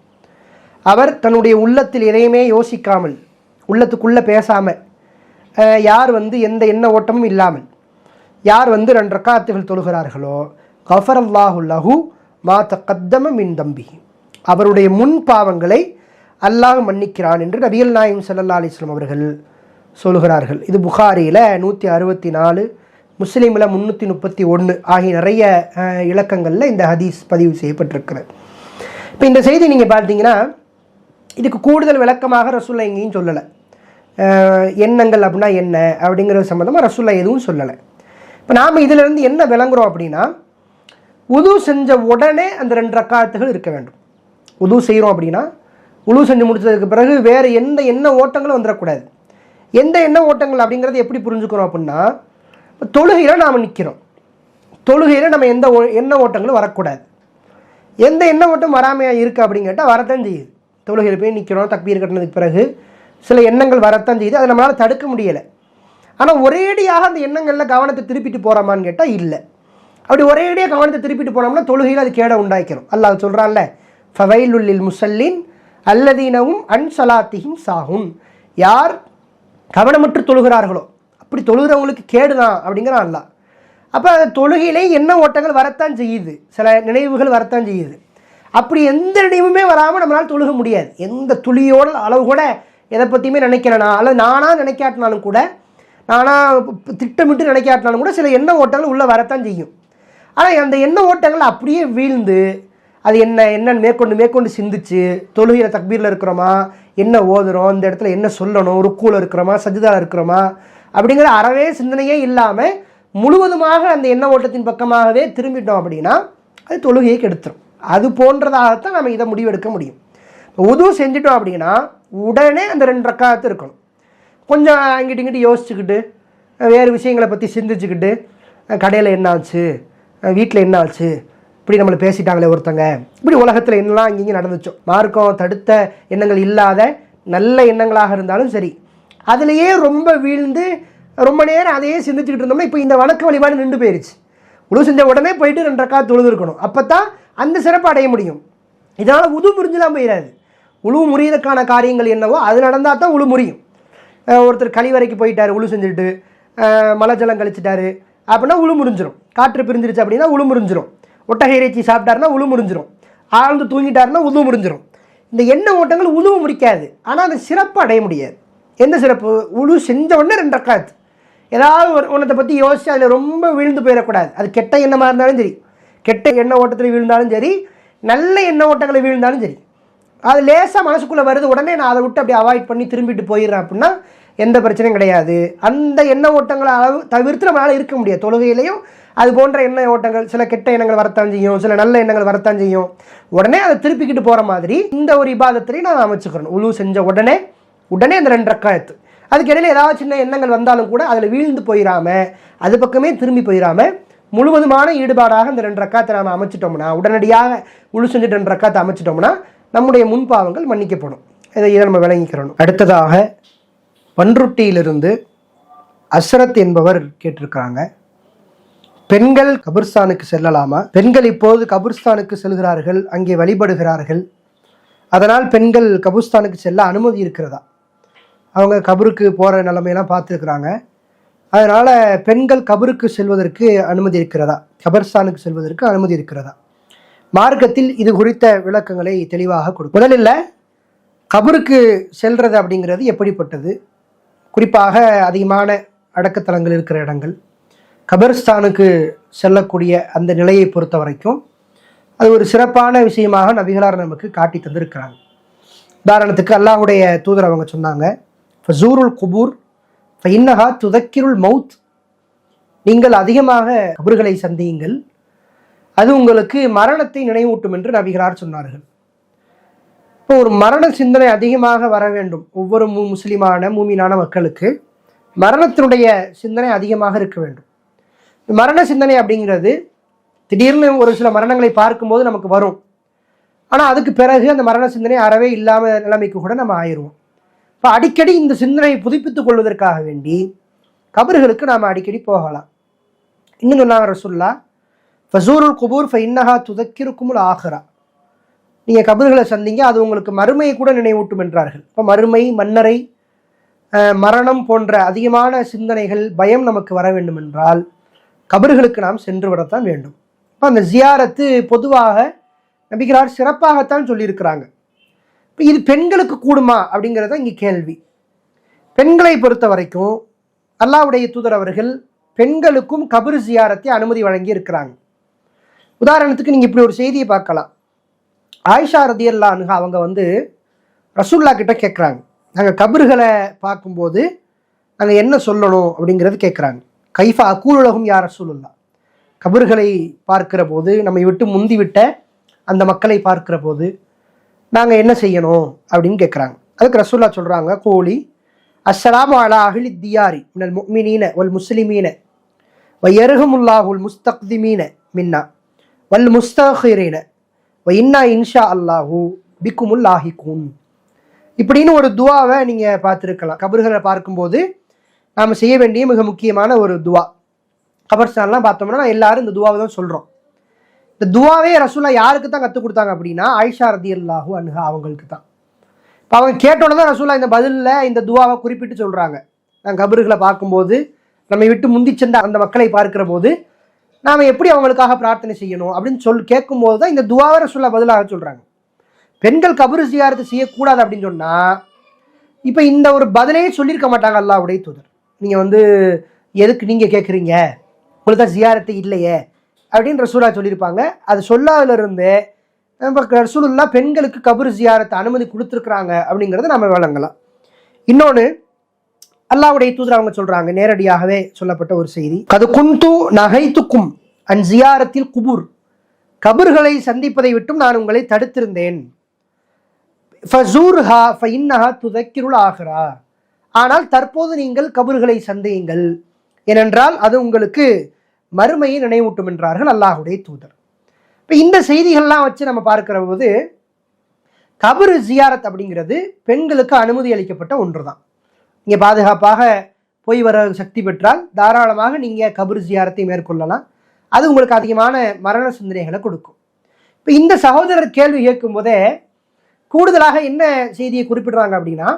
அவர் தன்னுடைய உள்ளத்தில் எதையுமே யோசிக்காமல் உள்ளத்துக்குள்ளே பேசாமல் யார் எந்த எண்ண ஓட்டமும் இல்லாமல் யார் 2 ரக்காத்துகள் தொழுகிறார்களோ கஃபரல்லாஹு லஹு மா தகத்தம மின் தம்பிஹி அவருடைய முன் பாவங்களை அல்லாஹ் மன்னிக்கிறான் என்று நபிகள் நாயகம் ஸல்லல்லாஹு அலைஹி வஸல்லம் அவர்கள் சொல்கிறார்கள். இது புகாரியில் 164, முஸ்லீமில் 331 ஆகிய நிறைய இலக்கங்களில் இந்த ஹதீஸ் பதிவு செய்யப்பட்டிருக்கிறது. இப்போ இந்த செய்தி நீங்கள் பார்த்தீங்கன்னா இதுக்கு கூடுதல் விளக்கமாக ரசூலுல்லாஹ் எங்கேயும் சொல்லலை. எண்ணங்கள் அப்படின்னா என்ன அப்படிங்கிறது சம்மந்தமாக ரசூலுல்லாஹ் எதுவும் சொல்லலை. இப்போ நாம் இதிலிருந்து என்ன விளங்குறோம் அப்படின்னா, உது செஞ்ச உடனே அந்த 2 ரக்காத்துகள் இருக்க வேண்டும். உது செய்கிறோம் அப்படின்னா உழு செஞ்சு முடிச்சதுக்கு பிறகு வேறு எந்த எண்ண ஓட்டங்களும் வந்துடக்கூடாது. எந்த எண்ண ஓட்டங்கள் அப்படிங்கிறது எப்படி புரிஞ்சுக்கிறோம் அப்படின்னா, தொழுகையில் நாம் நிற்கிறோம், தொழுகையில் நம்ம எந்த எண்ண ஓட்டங்களும் வரக்கூடாது. எந்த எண்ண ஓட்டம் வராமையாக இருக்குது அப்படின்னு கேட்டால் வரத்தான் செய்யுது. தொழுகையில் போய் நிற்கிறோம், தக்பீர் கட்டினதுக்கு பிறகு சில எண்ணங்கள் வரத்தான் செய்யுது, அதை நம்மளால் தடுக்க முடியலை. ஆனால் ஒரேடியாக அந்த எண்ணங்களில் கவனத்தை திருப்பிட்டு போகிறோமான்னு கேட்டால் இல்லை. அப்படி ஒரேடியாக கவனத்தை திருப்பிட்டு போனோம்னா தொழுகையில் அது கேட உண்டாக்கிறோம். அல்லாஹ் சொல்கிறான்ல, ஃபவைலுல்லில் முசல்லின் அல்லதீனவும் அன்சலாத்திஹிம் சாஹுன் யார் கவனமற்று தொழுகிறார்களோ அப்படி தொழுகிறவங்களுக்கு கேடு தான் அப்படிங்கிறான் அல்லாஹ். அப்போ தொழுகையிலே எண்ண ஓட்டங்கள் வரத்தான் செய்யுது, சில நினைவுகள் வரத்தான் செய்யுது. அப்படி எந்த நினைவுமே வராமல் நம்மளால் தொழுக முடியாது. எந்த துளியோட அளவு கூட எதை பற்றியுமே நினைக்கிறேனா அல்லது நானாக நினைக்காட்டினாலும் கூட, நானாக திட்டமிட்டு நினைக்காட்டினாலும் கூட சில எண்ண ஓட்டங்கள் உள்ளே வரத்தான் செய்யும். ஆனால் அந்த எண்ண ஓட்டங்கள் அப்படியே வீழ்ந்து அது என்னன்னு மேற்கொண்டு சிந்திச்சு தொழுகையில் தக்பீரில் இருக்கிறோமா, என்ன ஓதுறோம், இந்த இடத்துல என்ன சொல்லணும், ருக்கூல இருக்கிறோமா, சஜிதாவில் இருக்கிறோமா அப்படிங்கிற அறவே சிந்தனையே இல்லாமல் முழுவதுமாக அந்த எண்ண ஓட்டத்தின் பக்கமாகவே திரும்பிட்டோம் அப்படின்னா அது தொழுகையை கெடுத்துரும். அது போன்றதாகத்தான் நம்ம இதை முடிவெடுக்க முடியும். உது செஞ்சிட்டோம் அப்படின்னா உடனே அந்த 2 ரக்காத்து இருக்கணும். கொஞ்சம் இங்கிட்டு யோசிச்சுக்கிட்டு வேறு விஷயங்களை பற்றி சிந்திச்சுக்கிட்டு, கடையில் என்ன ஆச்சு, வீட்டில் என்ன ஆச்சு, இப்படி நம்மளை பேசிட்டாங்களே ஒருத்தங்க, இப்படி உலகத்தில் என்னெல்லாம் இங்கே நடந்துச்சோ, மார்க்கம் தடுத்த எண்ணங்கள் இல்லாத நல்ல எண்ணங்களாக இருந்தாலும் சரி, அதுலேயே ரொம்ப வீழ்ந்து ரொம்ப நேரம் அதையே சிந்திச்சுக்கிட்டு இருந்தோம்னா இப்போ இந்த வணக்க வழிபாடு நின்று போயிடுச்சு. உழு செஞ்ச உடனே போயிட்டு 2 ரக்காத்து தொழுது இருக்கணும். அப்போ தான் அந்த சிறப்பு அடைய முடியும். இதனால் உது முறிஞ்சுலாம் போயிடாது. உழு முறியதுக்கான காரியங்கள் என்னவோ அது நடந்தால் தான் உழு முறியும். ஒருத்தர் கழிவறைக்கு போயிட்டார், உழு செஞ்சுட்டு மலை ஜலம் கழிச்சிட்டாரு அப்படின்னா உழு முறிஞ்சிடும். காற்று பிரிஞ்சிருச்சு அப்படின்னா உழு முறிஞ்சிடும். ஒட்டகை இறைச்சி சாப்பிட்டாருன்னா உழு முறிஞ்சிடும். ஆழ்ந்து தூங்கிட்டாருன்னா உது முறிஞ்சிடும். இந்த எண்ண ஓட்டங்கள் உழுவு முடிக்காது, ஆனால் அந்த சிறப்பு அடைய முடியாது. எந்த சிறப்பு? உழு செஞ்ச உடனே 2 ரக்காத்து ஏதாவது ஒன்றத்தை பற்றி யோசிச்சு அதில் ரொம்ப விழுந்து போயிடக்கூடாது. அது கெட்ட எண்ணமாக இருந்தாலும் சரி, கெட்ட எண்ண ஓட்டத்தில் வீழ்ந்தாலும் சரி, நல்ல எண்ண ஓட்டங்களை வீழ்ந்தாலும் சரி, அது லேசாக மனசுக்குள்ளே வருது, உடனே நான் அதை விட்டு அப்படி அவாய்ட் பண்ணி திரும்பிட்டு போயிடுறேன் அப்படின்னா எந்த பிரச்சனையும் கிடையாது. அந்த எண்ண ஓட்டங்களை அளவு தவிர்த்து நம்மளால் இருக்க முடியாது. தொழுகையிலையும் அது போன்ற எண்ண ஓட்டங்கள், சில கெட்ட எண்ணங்கள் வரத்தான் செய்யும், சில நல்ல எண்ணங்கள் வரத்தான் செய்யும். உடனே அதை திருப்பிக்கிட்டு போகிற மாதிரி இந்த ஒரு இபாதத்திலையும் நான் அமைச்சுக்கிறேன். உழு செஞ்ச உடனே அந்த 2 ரக்காத்து, அதுக்கு இடையில ஏதாவது சின்ன எண்ணங்கள் வந்தாலும் கூட அதில் வீழ்ந்து போயிடாமல், அது பக்கமே திரும்பி போயிடாமல் முழுவதுமான ஈடுபாடாக இந்த 2 ரக்காத்தை நாம் அமைச்சிட்டோம்னா, உடனடியாக உழு செஞ்சு 2 ரக்காத்தை அமைச்சிட்டோம்னா நம்முடைய முன்பாவங்கள் மன்னிக்கப்படும். இதை நம்ம விளங்கிக்கிறோம். அடுத்ததாக பன்ருட்டியிலிருந்து அஸ்ரத் என்பவர் கேட்டிருக்கிறாங்க, பெண்கள் கபிர்ஸ்தானுக்கு செல்லலாமா? பெண்கள் இப்போது கபிர்ஸ்தானுக்கு செல்கிறார்கள், அங்கே வழிபடுகிறார்கள், அதனால் பெண்கள் கபிர்ஸ்தானுக்கு செல்ல அனுமதி இருக்கிறதா? அவங்க கபருக்கு போகிற நிலைமையெல்லாம் பார்த்துருக்குறாங்க, அதனால் பெண்கள் கபருக்கு செல்வதற்கு அனுமதி இருக்கிறதா, கபிர்ஸ்தானுக்கு செல்வதற்கு அனுமதி இருக்கிறதா? மார்க்கத்தில் இது குறித்த விளக்கங்களை தெளிவாக கொடுக்கும். முதலில் கபருக்கு செல்றது அப்படிங்கிறது எப்படிப்பட்டது, குறிப்பாக அதிகமான அடக்கத்தலங்கள் இருக்கிற இடங்கள், கபிர்ஸ்தானுக்கு செல்லக்கூடிய அந்த நிலையை பொறுத்த வரைக்கும் அது ஒரு சிறப்பான விஷயமாக நபிகளார் நமக்கு காட்டி தந்திருக்கிறாங்க. உதாரணத்துக்கு அல்லாஹுடைய தூதர் அவங்க சொன்னாங்க, ஃபஸூருல் குபூர் ஃபஇன்னஹா துதக்கிருல் மவுத், நீங்கள் அதிகமாக கபர்களை சந்தியுங்கள், அது உங்களுக்கு மரணத்தை நினைவூட்டும் என்று நபிகளார் சொன்னார்கள். இப்போ ஒரு மரண சிந்தனை அதிகமாக வர வேண்டும். ஒவ்வொரு முஸ்லிமான மூமினான மக்களுக்கு மரணத்தினுடைய சிந்தனை அதிகமாக இருக்க வேண்டும். மரண சிந்தனை அப்படிங்கிறது திடீர்னு ஒரு சில மரணங்களை பார்க்கும்போது நமக்கு வரும், ஆனால் அதுக்கு பிறகு அந்த மரண சிந்தனை அறவே இல்லாமல் நிலைமைக்கு கூட நம்ம ஆயிடுவோம். இப்போ அடிக்கடி இந்த சிந்தனையை புதுப்பித்துக் கொள்வதற்காக வேண்டி கபர்களுக்கு நாம் அடிக்கடி போகலாம். இன்னும் சொன்னாங்க ரசூலுல்லாஹ், ஃபஸூருல் குபூர் ஃபஇன்னஹா துதக்கிருக்குமுல் ஆஹிரா, நீங்கள் கபர்களை சந்திங்க, அது உங்களுக்கு மறுமையை கூட நினைவூட்டும் என்றார்கள். இப்போ மறுமை, மன்னரை, மரணம் போன்ற அதிகமான சிந்தனைகள், பயம் நமக்கு வர வேண்டும் என்றால் கபர்களுக்கு நாம் சென்று விடத்தான் வேண்டும். இப்போ அந்த ஜியாரத்து பொதுவாக நபிகளார் சிறப்பாகத்தான் சொல்லியிருக்கிறாங்க. இப்போ இது பெண்களுக்கு கூடுமா அப்படிங்கிறத இங்கே கேள்வி. பெண்களை பொறுத்த வரைக்கும் அல்லாஹ்வுடைய தூதர் அவர்கள் பெண்களுக்கும் கபர் ஜியாரத்தை அனுமதி வழங்கி இருக்கிறாங்க. உதாரணத்துக்கு நீங்கள் இப்படி ஒரு செய்தியை பார்க்கலாம். ஆயிஷா ரதியல்லாஹு அன்ஹா அவங்க ரசூலுல்லாஹ் கிட்ட கேட்குறாங்க, நாங்கள் கபர்களை பார்க்கும்போது நாங்கள் என்ன சொல்லணும் அப்படிங்கிறது கேட்குறாங்க. கைஃபா அகூலுலகும் யா ரசூலுல்லாஹ், கபர்களை பார்க்கிற போது, நம்மை விட்டு முந்திவிட்ட அந்த மக்களை பார்க்கிற போது நாங்கள் என்ன செய்யணும் அப்படின்னு கேட்குறாங்க. அதுக்கு ரசூலுல்லாஹ் சொல்கிறாங்க, கோலி அஸ்ஸலாமு அலா அஹ்லி தியாரி மினல் முஃமினீன வல் முஸ்லிமீன வயர்ஹமுல்லாஹுல் முஸ்தக்திமீன மின்னா வல் முஸ்தகிரீன வ இன்னா இன்ஷா அல்லாஹு பிக்குமுல் லாஹிகூன். இப்படின்னு ஒரு துவாவை நீங்கள் பார்த்துருக்கலாம். கபர்களை பார்க்கும்போது நாம் செய்ய வேண்டிய மிக முக்கியமான ஒரு துவா. கபர்ஸ்தான்லாம் பார்த்தோம்னா எல்லாரும் இந்த துவாவை தான் சொல்கிறோம். இந்த துவாவே ரசூலுல்லாஹ் யாருக்கு தான் கற்றுக் கொடுத்தாங்க அப்படின்னா ஆயிஷா ரதியல்லாஹு அன்ஹா அவங்களுக்கு தான். இப்போ அவங்க கேட்டோன்னு தான் ரசூலுல்லாஹ் இந்த பதிலில் இந்த துவாவை குறிப்பிட்டு சொல்கிறாங்க. நாங்கள் கபர்களை பார்க்கும்போது, நம்மை விட்டு முந்தி சென்ற அந்த மக்களை பார்க்கிற போது நாம் எப்படி அவங்களுக்காக பிரார்த்தனை செய்யணும் அப்படின்னு கேட்கும்போது தான் இந்த துஆவை ரசூலுல்லாஹ் பதிலாக சொல்கிறாங்க. பெண்கள் கபர் ஜியாரத்து செய்யக்கூடாது அப்படின்னு சொன்னால் இப்போ இந்த ஒரு பதிலே சொல்லியிருக்க மாட்டாங்க அல்லாஹ்வுடைய தூதர். நீங்கள் எதுக்கு நீங்கள் கேட்குறீங்க, உங்களுக்கு தான் ஜியாரத்து இல்லையே அப்படின்னு ரசூலுல்லாஹ் சொல்லியிருப்பாங்க. அது சொல்லாதிலிருந்து நம்ம ரசூலுல்லாஹ் பெண்களுக்கு கபர் ஜியாரத்து அனுமதி கொடுத்துருக்குறாங்க அப்படிங்கிறத நம்ம வழங்கலாம். இன்னொன்று அல்லாஹ்வுடைய தூதர் அவங்க சொல்கிறாங்க, நேரடியாகவே சொல்லப்பட்ட ஒரு செய்தி, கது குந்து நகைத்துக்கும் அன் ஜியாரத்தில் குபூர், கபர்களை சந்திப்பதை விட்டும் நான் உங்களை தடுத்திருந்தேன். ஃபஸூர்ஹா ஃபஇன்னஹா துதக்கிருல் ஆஹிரா, ஆனால் தற்போது நீங்கள் கபர்களை சந்தியுங்கள், ஏனென்றால் அது உங்களுக்கு மறுமையை நினைவூட்டும் என்றார்கள் அல்லாஹ்வுடைய தூதர். இப்போ இந்த செய்திகள்லாம் வச்சு நம்ம பார்க்கிற போது கபர் ஜியாரத் அப்படிங்கிறது பெண்களுக்கு அனுமதி அளிக்கப்பட்ட ஒன்று தான். நீங்கள் பாதுகாப்பாக போய் வர சக்தி பெற்றால் தாராளமாக நீங்கள் கபர் ஜியாரத்தை மேற்கொள்ளலாம். அது உங்களுக்கு அதிகமான மரண சிந்தனைகளை கொடுக்கும். இப்போ இந்த சகோதரர் கேள்வி கேட்கும் போதே கூடுதலாக என்ன செய்தியை குறிப்பிடுறாங்க அப்படின்னா,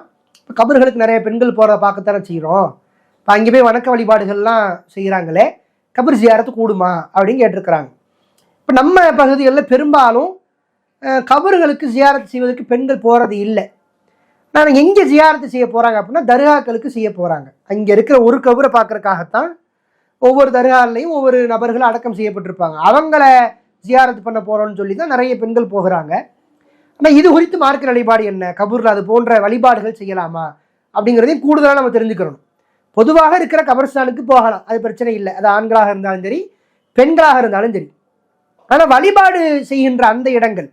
இப்போ கபர்களுக்கு நிறைய பெண்கள் போகிறத பார்க்கத்தானே செய்கிறோம், இப்போ அங்கே போய் வணக்க வழிபாடுகள்லாம் செய்கிறாங்களே, கபர் ஜியாரத்து கூடுமா அப்படின்னு கேட்டிருக்கிறாங்க. இப்போ நம்ம பகுதிகளில் பெரும்பாலும் கபர்களுக்கு ஜியாரத்து செய்வதற்கு பெண்கள் போகிறது இல்லை. நான் எங்கே ஜியாரத்து செய்ய போகிறாங்க அப்படின்னா தர்காக்களுக்கு செய்ய போகிறாங்க. அங்கே இருக்கிற ஒரு கபரை பார்க்குறக்காகத்தான் ஒவ்வொரு தர்காலையும் ஒவ்வொரு நபர்கள் அடக்கம் செய்யப்பட்டிருப்பாங்க. அவங்கள ஜியாரத்து பண்ண போகிறோன்னு சொல்லி தான் நிறைய பெண்கள் போகிறாங்க. ஆனால் இது குறித்து மார்க்க வழிபாடு என்ன, கபூரில் அது போன்ற வழிபாடுகள் செய்யலாமா அப்படிங்கிறதையும் கூடுதலாக நம்ம தெரிஞ்சுக்கிறோம். பொதுவாக இருக்கிற கபர்ஸ்தானுக்கு போகலாம், அது பிரச்சனை இல்லை, அது ஆண்களாக இருந்தாலும் சரி பெண்களாக இருந்தாலும் சரி. ஆனால் வழிபாடு செய்கின்ற அந்த இடங்கள்,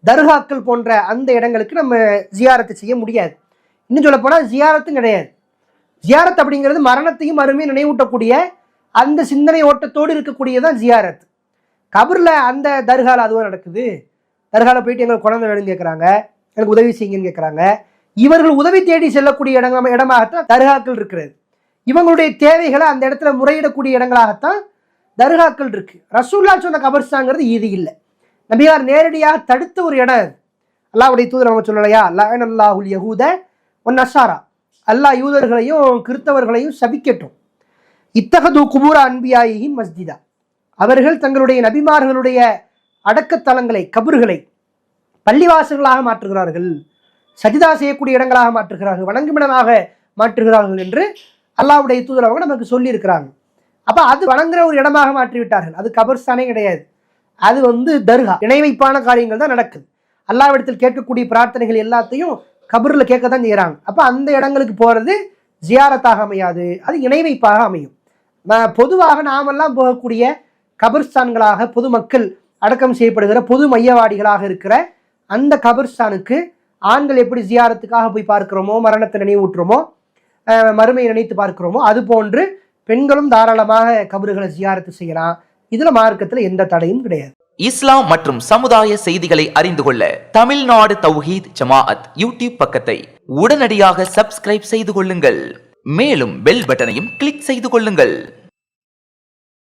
தர்காக்கள் போன்ற அந்த இடங்களுக்கு நம்ம ஜியாரத்து செய்ய முடியாது. இன்னும் சொல்ல போனால் ஜியாரத்தும் கிடையாது. ஜியாரத் அப்படிங்கிறது மரணத்தையும் மறுமையும் நினைவூட்டக்கூடிய அந்த சிந்தனை ஓட்டத்தோடு இருக்கக்கூடியதான் ஜியாரத். கபரில் அந்த தர்காவில் அதுவும் நடக்குது. தர்காவில் போயிட்டு எங்களுக்கு குழந்தை வேணும்னு கேட்குறாங்க, எனக்கு உதவி செய்யுங்கன்னு கேட்குறாங்க. இவர்கள் உதவி தேடி செல்லக்கூடிய இடமாகத்தான் தர்காக்கள் இருக்கிறது. இவங்களுடைய தேவைகளை அந்த இடத்துல முறையிடக்கூடிய இடங்களாகத்தான் தர்காக்கள் இருக்கு. ரசூலுல்லாஹ் சொன்ன கபர்ஸ்தான்ங்கிறது இது இல்லை. நபியார் நேரடியாக தடுத்த ஒரு இடம் அது. அல்லாஹ்வுடைய தூதர் அவங்க சொல்லலையா, லஅனல்லாஹுல் யஹூத வன் நஸாரா, அல்லாஹ் யூதர்களையும் கிறிஸ்தவர்களையும் சபிக்கட்டும். இத்தகது குபூர அன்பியாயிஹிம் மஸ்ஜிதா, அவர்கள் தங்களுடைய நபிமார்களுடைய அடக்கத்தலங்களை கபர்களை பள்ளிவாசல்களாக மாற்றுகிறார்கள், சஜிதா செய்யக்கூடிய இடங்களாக மாற்றுகிறார்கள், வணங்குமிடமாக மாற்றுகிறார்கள் என்று அல்லாஹ்வுடைய தூதர் அவங்க நமக்கு சொல்லி இருக்கிறாங்க. அப்போ அது வணங்குற ஒரு இடமாக மாற்றி விட்டார்கள். அது கபர்ஸ்தானே கிடையாது, அது தர்கா. இணை வைப்பான காரியங்கள் தான் நடக்குது. அல்லாஹ்விடத்தில் கேட்கக்கூடிய பிரார்த்தனைகள் எல்லாத்தையும் கபரில் கேட்க தான் செய்கிறாங்க. அப்போ அந்த இடங்களுக்கு போகிறது ஜியாரத்தாக அமையாது, அது இணை வைப்பாக அமையும். பொதுவாக நாமெல்லாம் போகக்கூடிய கபர்ஸ்தான்களாக பொதுமக்கள் அடக்கம் செய்யப்படுகிற பொது மையவாடிகளாக இருக்கிற அந்த கபர்ஸ்தானுக்கு ஆண்கள் எப்படி ஜியாரத்துக்காக போய் பார்க்கிறோமோ, மரணத்தை நினைவூட்டுறோமோ, மறுமையை நினைத்து பார்க்கிறோமோ, அது போன்று பெண்களும் தாராளமாக கபறுகளை ஜியாரத்து செய்யலாம். இதுல மார்க்கத்துல எந்த தடையும் கிடையாது. இஸ்லாம் மற்றும் சமுதாய செய்திகளை அறிந்து கொள்ள தமிழ்நாடு தௌஹீத் ஜமாஅத் யூடியூப் பக்கத்தை உடனடியாக சப்ஸ்கிரைப் செய்து கொள்ளுங்கள். மேலும் பெல் பட்டனையும் கிளிக் செய்து கொள்ளுங்கள்.